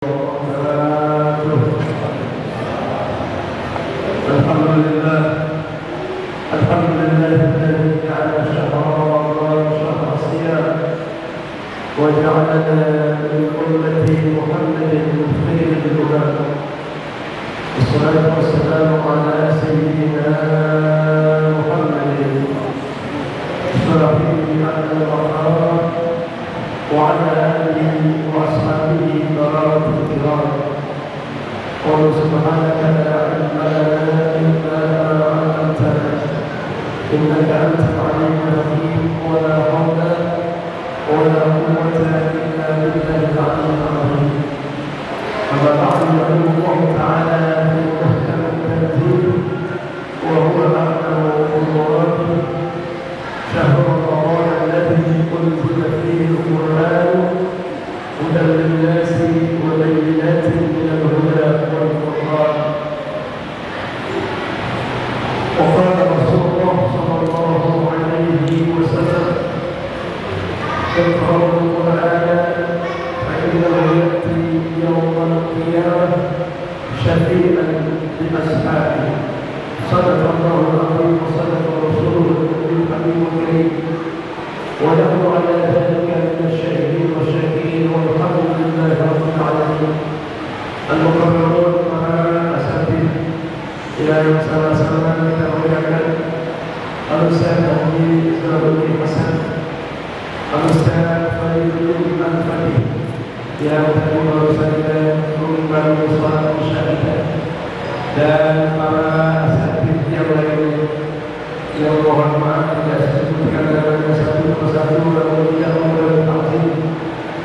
الحمد لله الذي جعل شهر الصيام وجعلنا من أمة محمد خير الأمم. والصلاة والسلام على سيدنا محمد الشرفي على الأرحام وعلى آله وأصحابه البررة الكرام. قولوا سبحانك لا علم لنا إلا ما علمتنا إنك أنت العليم الحكيم. ولا حول ولا قوة إلا بالله العلي العظيم. أما بعد يقول الله تعالى في محكم التنزيل وهو أعلم بالمراد: شهر رمضان الذي أنزل فيه القرآن هدى للناس وبينات من الهدى والفرقان. وقال رسول الله صلى الله عليه وسلم: اقرأوا القرآن فإنه يأتي يوم القيامة شفيعا لأصحابه. صدق الله العظيم وصدق رسوله الحبيب الكريم، ونحن على ذلك من الشاهدين والشاكرين، والحمد لله رب العالمين. المكرمون مع أساتذة إلى يوم sama-sama kita muliakan Al-Ustaz Haji Zahruddin Hasan, Al-Ustaz Fadilul Al-Fatih yang tadi baru saja mengimani sholat syahadat, dan para asatidz yang lain yang mohon maaf tidak disebutkan namanya satu persatu, namun tidak memberi takzim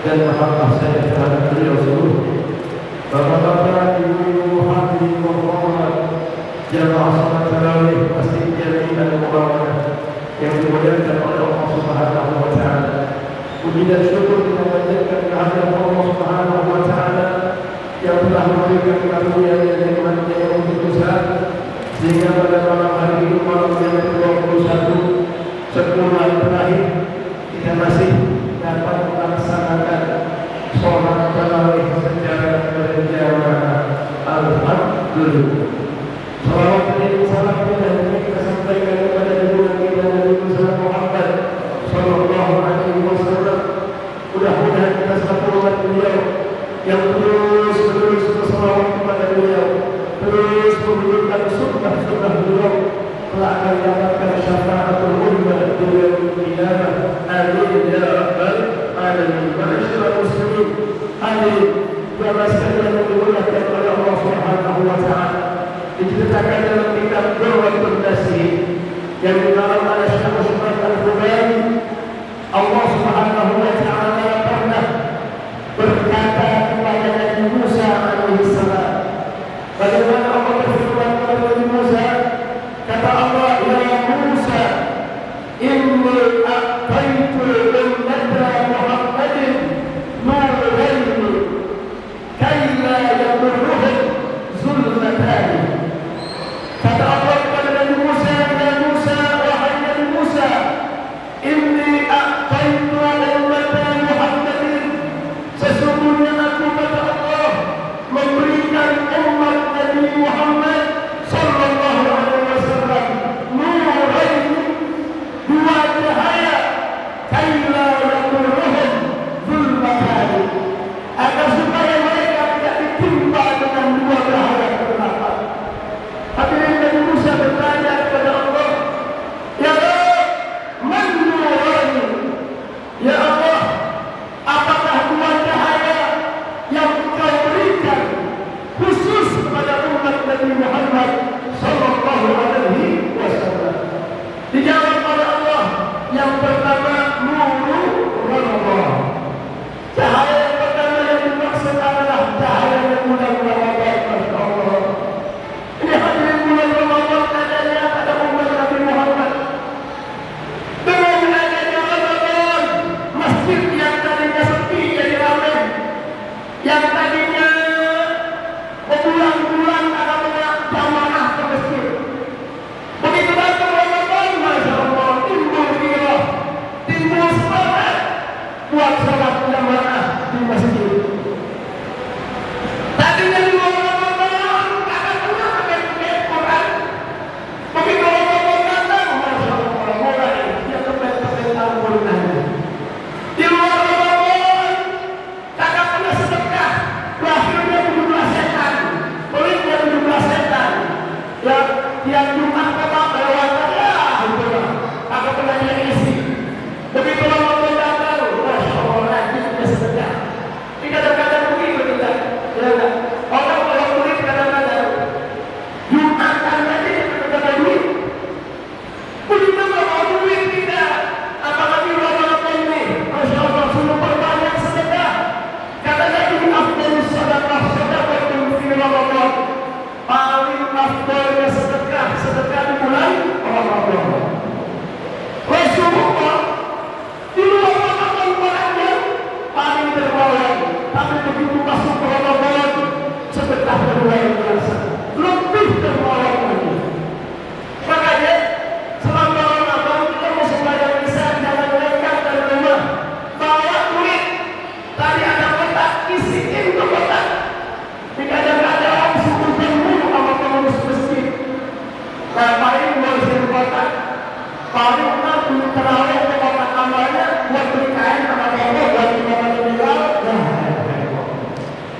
dan mahabbah saya terhadap beliau seluruhnya. Bapak-bapak, ibu-ibu, hadirin berhormat, jamaah salat tarawih masjid Jami'ah Mubarakah yang dimuliakan oleh Allah Subhanahu wa taala. Puji dan syukur kita panjatkan kehadirat Allah Subhanahu wa taala yang telah memberikan karunia dan nikmat-Nya yang begitu besar, sehingga pada malam hari ini, malam yang ke-21, 10 hari terakhir, kita masih dapat melaksanakan sholat tarawih secara berjamaah. Alhamdulillah. Salawat dan salam kita sampaikan kepada junjungan kita Nabi Muhammad sallallahu alaihi wasallam. Mudah-mudahan kita satu umat beliau yang terus bersalawat kepada beliau, terus menunjukkan sunnah beliau, telah akan mendapatkan syafaatul ummah di yaumil qiyamah. Amin ya rabbal alamin. Ma'asyiral muslimin, hadirin jamaah sekalian yang dimuliakan oleh Allah Subhanahu wa taala, diceritakan dalam kitab Dawatun Nasih yang dikarang oleh Syekh Utsman Al-Khubairi, Allah Subhanahu wa taala pernah berkata kepada Nabi Musa alaihi salam. Bagaimana Allah berfirman kepada Nabi Musa? Kata Allah, ya Musa, inni a'taitu ummata Muhammadin nuraini kaila yamurruhum zulmatani. Kata Allah kepada Nabi Musa, ya Musa, wahai Nabi Musa,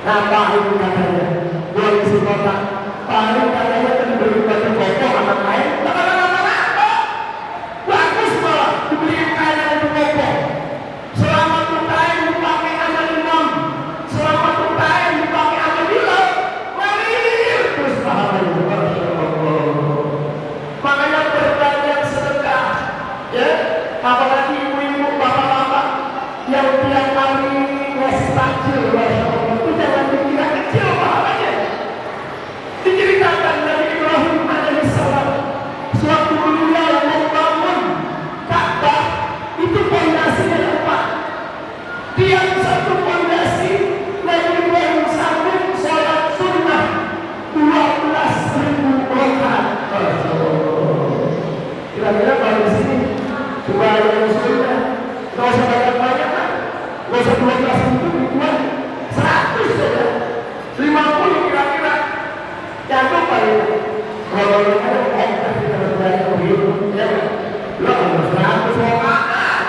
Ngapain katanya? Gua isi kotak. Paling katanya kan beli baju koko anak lain. Lama-lama bagus malah dibeliin kain baju koko. Selama tutain dipakai sama imam, selama tutain dipakai sama bilang, malir terus pahalanya. Masya Allah. Makanya berbanyak sedekah, ya. Apalagi ibu-ibu, bapak-bapak yang tiap hari ngasih takjil, Masya Allah, itu jangan dikira kecil pahalanya. Diceritakan Nabi Ibrahim alaihissalam suatu beliau membangun Ka'bah, itu pondasinya apa? Tiap satu pondasi Nabi Ibrahim sambung sholat sunnah 12.000 rakaat. Kira-kira kalau di sini coba yang sunnah, nggak usah banyak-banyak kan? Nggak usah 12.000, dibuat 100 saja, 50 kira-kira. Yang lupa itu kalau ada kita berjaya begitu, ya lo harus 100 rakaat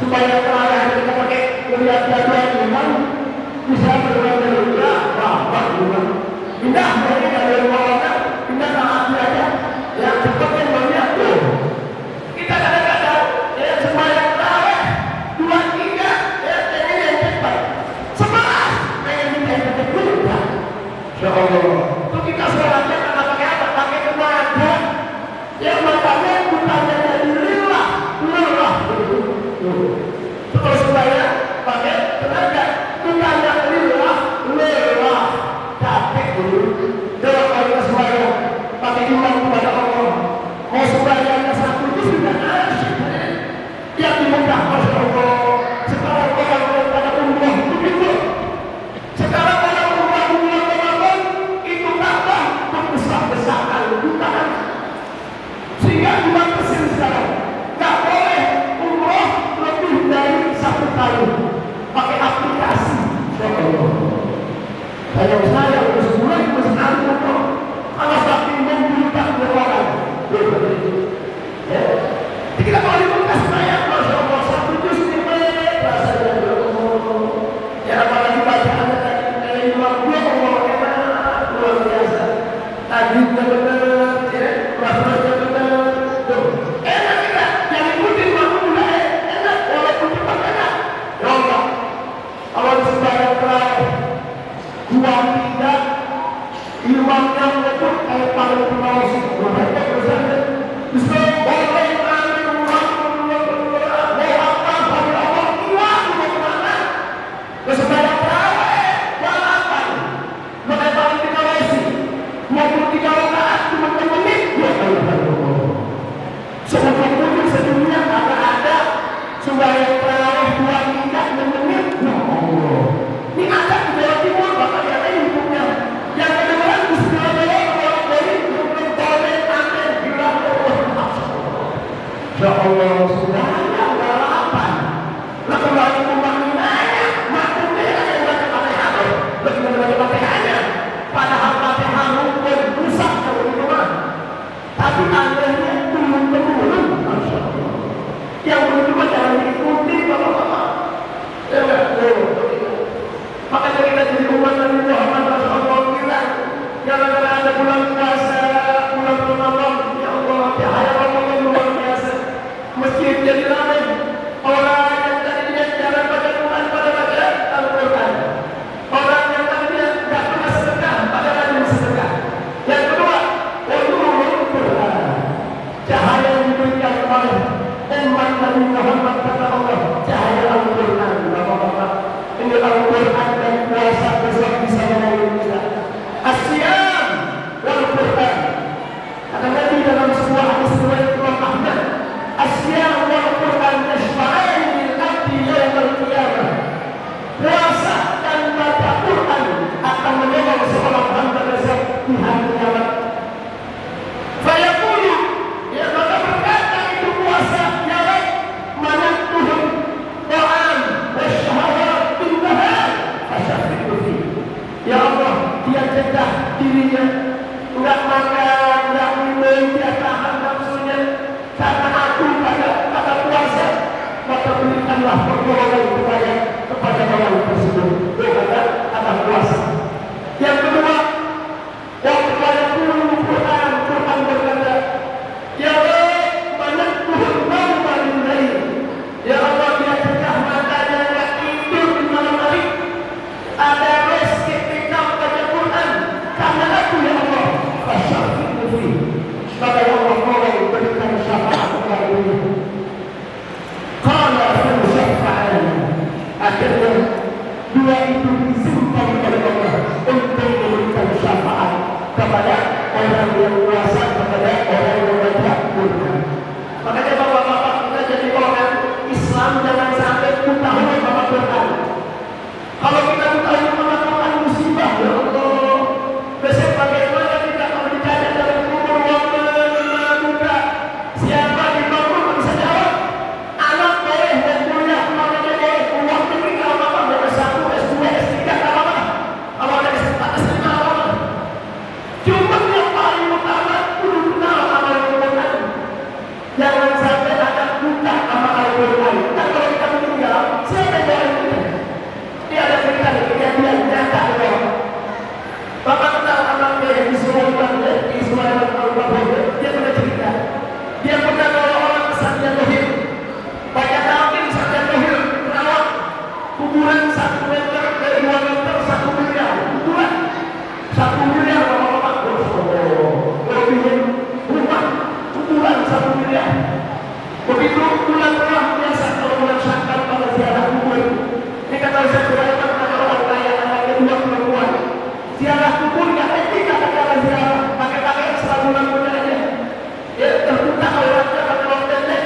supaya terakhir kita pakai melihat jadwal imam bisa benar-benar ya bapak juga pindah mereka dari rumah orang pindah ke hati aja yang cepat yang banyak tuh. Kita kadang-kadang ya sembahyang terakhir 2, 3 ya pengen yang cepat 11 pengen kita yang cepat dulu ya. Insya Allah itu kita sholatnya karena pakai apa? Pakai tenaga yang makanya bukannya jadi lillah terus sembahyang pakai tenaga bukannya lillah capek dulu. Kalau kita sembahyang pakai iman kepada Allah, mau sembahyangnya 1 itu sudah asyik yang dimudah. Masya Allah. Sekarang orang pada umroh itu gitu. Sekarang orang umroh Ramadan itu tambah berbesar-besaran bukan, sehingga dibatasi sekarang nggak boleh umroh lebih dari 1 tahun pakai aplikasi. Masya Allah. Saya udah sebulan masih ada umroh, kalau saking membludak orang ya. Jadi kita kalau dibukas saya Masya Allah 1 juz rasanya ya, apalagi bacaannya tadi luar biasa, tajuknya benar, ya, rasanya benar, tuh enak kita yang ikutin makmum juga enak, walaupun cepat enak. Ya Allah, kalau sembahyang terakhir 2, 3 imamnya menyebut kayak paling penawasi mereka bersama sembahyang terawih 2, 3 menit. Ya Allah, ini ada di Jawa Timur, bapak lihat aja YouTube-nya. Yang kedengeran Bismillahirrahmanirrahim dari bertoleh amin bilang ya Allah, sebenarnya udah 8. Lah kembali kembali nanya, maksudnya yang baca Fatihah, bagaimana baca Fatihahnya? Padahal Fatihah rumpun rusak kalau di rumah. Tapi andainya turun-temurun, Masya Allah. Yang berdua jangan diikuti bapak-bapak. Ya enggak? Makanya kita jadi umat Nabi Muhammad SAW bilang, gara-gara ada bulan puasa, bulan Ramadan, ya Allah, cahaya Ramadan luar biasa. Masjid jadi ramai. Orang yang tadinya jarang baca Quran pada baca Al-Quran. Orang yang tadinya nggak pernah sedekah pada rajin sedekah. Yang kedua, ulumul Quran, cahaya yang diberikan oleh umat Nabi Muhammad kata Allah, cahaya Al-Quran. Bapak-bapak, ini Al-Quran dan puasa besok bisa menolong kita. Asyam wal Quran. Kata Nabi dalam sebuah hadis riwayat Imam Ahmad, asyam wal Quran yashfa'an lil abdi yaumil qiyamah. Puasa dan baca Quran akan menolong seorang hamba besok di hari kiamat. Fayaqulu, ya maka berkata itu puasa, ya Rabb, mana Tuhan Quran wasyahawat bintahar fasyafiqu fi. Ya Allah, dia cegah dirinya enggak makan, enggak minum, dia tahan nafsunya karena aku pada puasa, maka berikanlah pertolongan kepada orang tersebut. Dia kata puasa. Ziarah kubur nggak etik kata-kata ziarah, pakai serabulan punya aja. Ya terbuka auratnya pakai rok pendek.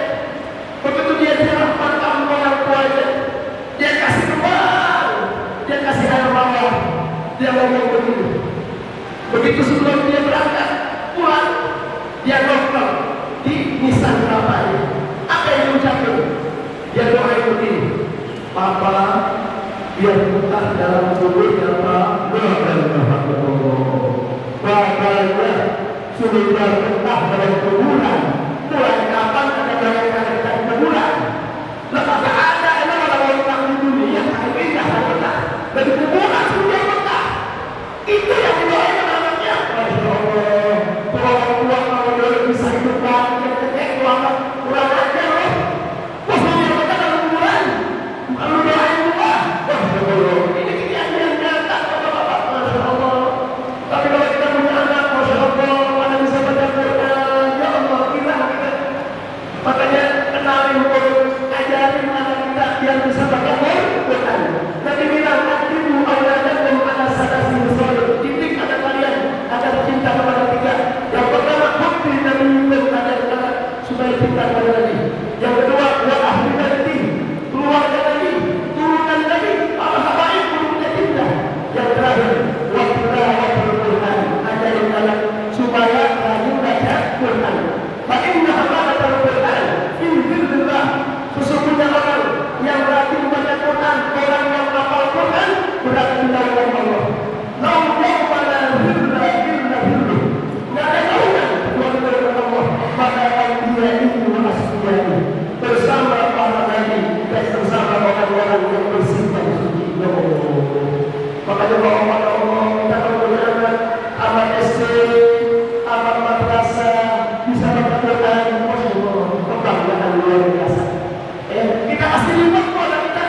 Begitu dia ziarah makam orang tuanya, dia kasih kembang, dia kasih air mawar, dia ngomong begitu. Begitu sebelum dia berangkat pulang, dia nongkrong di nisan bapaknya. Apa yang diucapkan? Dia doa begini, Papa, biar betah dalam kuburnya Pak. Bapaknya sudah betah dalam kuburan. Mulai kapan ada bayang-bayang kuburan? Lepas ada orang-orang di dunia yang pindah betah. Dan kuburan sudah betah. Itu yang didoakan anaknya. Masya Allah. Kalau tua kalau dia bisa hidup lagi, kurang ajar loh. Maksudnya betah dalam kuburan. Kalau doain gua, ini kejadian nyata bapak-bapak, Masya Allah. Tapi kalau kita punya anak, Masya Allah, mana bisa baca Quran, ya Allah, kita. Makanya kenalin hukum, ajarin anak kita biar bisa baca Quran. Nanti bilang, "Adibu auladakum ala sadasi usul." Didik anak kalian agar cinta kepada tiga. Yang pertama, hubbi nabiyyikum, agar supaya cinta kepada Nabi. Yang kedua, wa ahli baiti, keluarga Nabi, turunan Nabi, para habaib punya cinta. Yang terakhir, wa tilawatul Quran, ajarin anak supaya rajin baca Quran. Fa inna hamalatul Quran fi dzillah, sesungguhnya orang yang rajin baca Quran, orang yang hafal Quran berada di naungan Allah. Naungan pada zillah illa zilluh. Nggak ada naungan kecuali naungan Allah. Maka dia itu aslinya bersama para nabi dan bersama orang-orang yang bersifat suci. Makanya bahwa Allah kita berjalan amat SD, amat madrasah, bisa baca Quran, Masya Allah, kebanggaan luar biasa. Kita pasti lihat kok anak kita.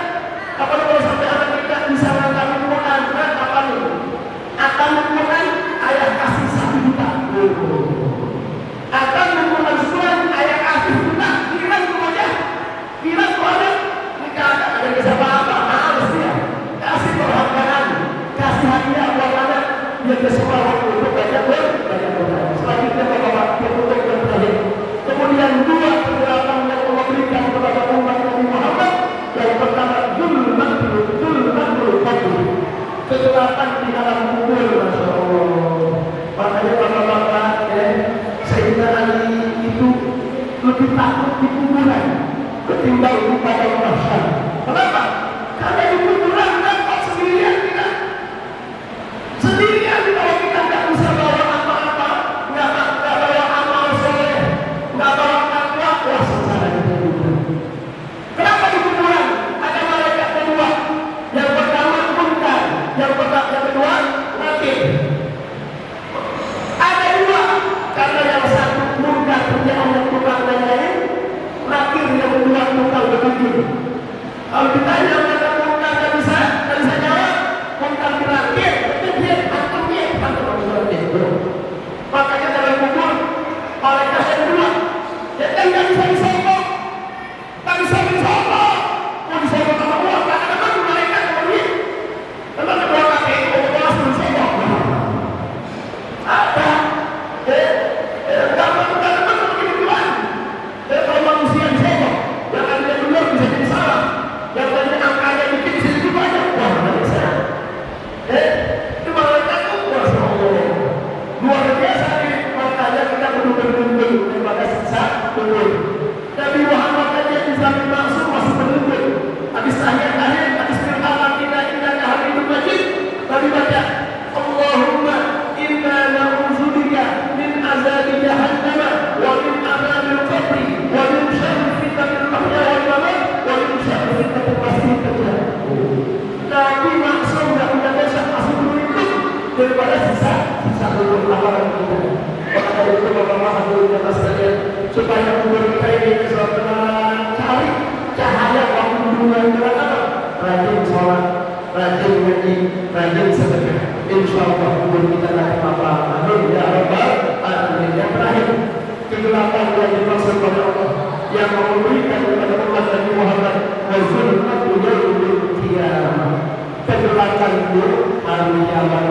Kapan kalau sampai anak kita bisa ngangkat Quran, kapan itu? Akan Quran ayah kasih 1 juta. Akan Quran sebulan ayah kasih juta. Kira semuanya, kira semuanya. Kita ada bisa apa-apa, harus ya. Kasih penghargaan, kasih hadiah buat anak. Dia ke sekolah untuk baca Quran. Selanjutnya bapak tutup dan terakhir. Kemudian 2 penjelasan yang Allah berikan kepada umat Nabi Muhammad. Yang pertama, zulmatul qabr, kegelapan di dalam kubur, Masya Allah. Makanya bapak-bapak, Sayyidina Ali itu lebih takut di kuburan ketimbang di padang mahsyar. Kenapa? Karena di kuburan dapat sendirian kita. Sendirian kalau kita nggak bisa bawa apa-apa, nggak bawa amal soleh, nggak bawa takwa, wah sengsara di kuburan. Kenapa di kuburan ada malaikat kedua? Yang pertama munkar, yang kedua nakir. Ada 2, karena yang satu munkar kerjaannya tukang dan lain, nakir yang kedua tukang berkunjung. Kalau ditanya kata munkar nggak bisa jawab, munkar nakir, dia antum dia. Makanya dalam kubur malaikat yang kedua, dia kan nggak bisa disogok. Tak bisa disogok. Mau disogok sama uang, kadang-kadang malaikat mau duit. Memang kedua kakek itu mau langsung disogok. Ada. Kadang-kadang begituan. Kalau manusia disogok, yang ada dulu bisa jadi salah. Yang tadi angkanya dikit bisa jadi banyak. Wah, nggak bisa. Itu malaikat itu, Masya Allah. Luar biasa nih. Makanya kita perlu berkumpul daripada sisa kubur. Nabi Muhammad aja bisa langsung masih berkumpul. Habis akhir-akhir, habis firman kita indahnya hari itu majid, Nabi baca, Allahumma inna na'udzubika min azabi jahannam wa min azabil qabri wa min syarri fitnatil mahya wal mamat wa min syarri fitnatil masiihid dajjal. Nabi langsung nggak punya dosa, langsung berkumpul daripada sisa kubur amalan kita. Maka dari itu bapak-bapak hadirin dan sekalian, supaya kubur kita ini bisa cari cahaya waktu dunia dengan apa? Rajin sholat, rajin ngaji, rajin sedekah. Insya Allah kubur kita akan apa? Amin ya rabbal alamin. Yang terakhir, kegelapan yang dimaksud oleh Allah yang memberikan kepada umat Nabi Muhammad wazulmatul yaumil qiyamah. Kegelapan itu hari kiamat